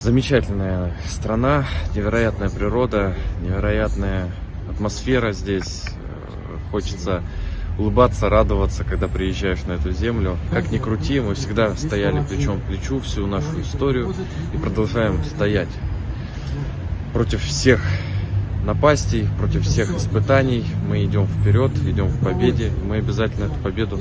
Замечательная страна, невероятная природа, невероятная атмосфера здесь. Хочется улыбаться, радоваться, когда приезжаешь на эту землю. Как ни крути, мы всегда стояли плечом к плечу всю нашу историю и продолжаем стоять против всех напастей, против всех испытаний. Мы идем вперед, идем к победе, и мы обязательно эту победу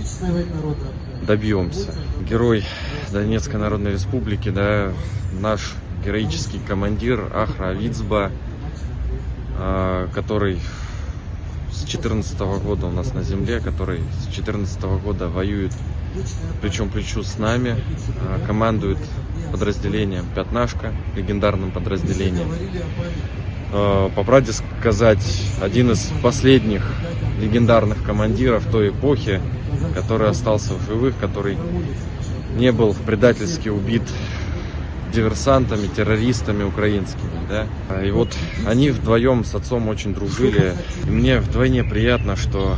добьемся. Герой Донецкой Народной Республики, да, наш героический командир Ахра Вицба, который с 2014 года у нас на земле, который с 2014 года воюет плечом к плечу с нами, командует подразделением «Пятнашка», легендарным подразделением. По правде сказать, один из последних легендарных командиров той эпохи, который остался в живых, который не был предательски убит диверсантами, террористами украинскими, да. И вот они вдвоем с отцом очень дружили. И мне вдвойне приятно, что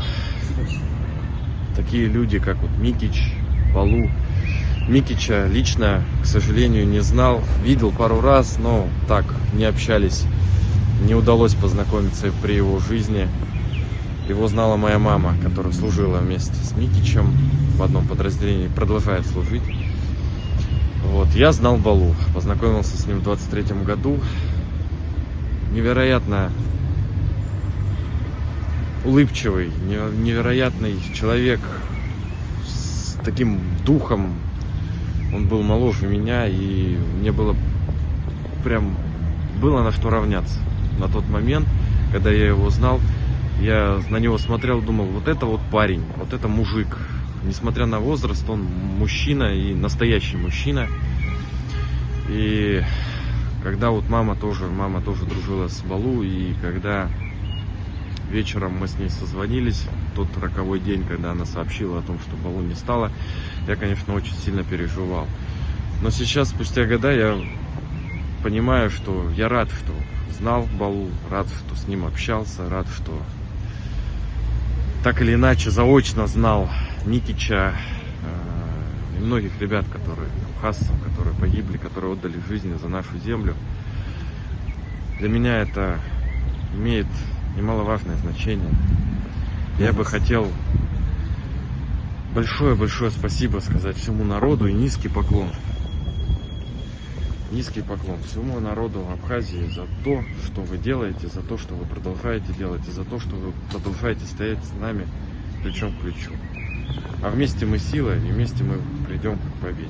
такие люди, как вот Микич, Балу. Микича лично, к сожалению, не знал. Видел пару раз, но так, не общались. Не удалось познакомиться при его жизни. Его знала моя мама, которая служила вместе с Микичем в одном подразделении, продолжает служить. Вот, я знал Балу, познакомился с ним в 23-м году. Невероятно улыбчивый, невероятный человек с таким духом. Он был моложе меня, и мне было на что равняться. На тот момент, когда я его знал, я на него смотрел, думал, вот это вот парень, вот это мужик. Несмотря на возраст, он мужчина и настоящий мужчина. И когда вот мама тоже дружила с Балу, и когда вечером мы с ней созвонились, тот роковой день, когда она сообщила о том, что Балу не стало, я, конечно, очень сильно переживал. Но сейчас, спустя года, я понимаю, что я рад, что знал Балу, рад, что с ним общался, рад, что так или иначе заочно знал Микича и многих ребят, абхазцев, которые погибли, которые отдали жизни за нашу землю. Для меня это имеет немаловажное значение. Я бы хотел большое-большое спасибо сказать всему народу и низкий поклон. Низкий поклон всему народу Абхазии за то, что вы делаете, за то, что вы продолжаете делать, и за то, что вы продолжаете стоять с нами плечом к плечу. А вместе мы сила, и вместе мы придем к победе.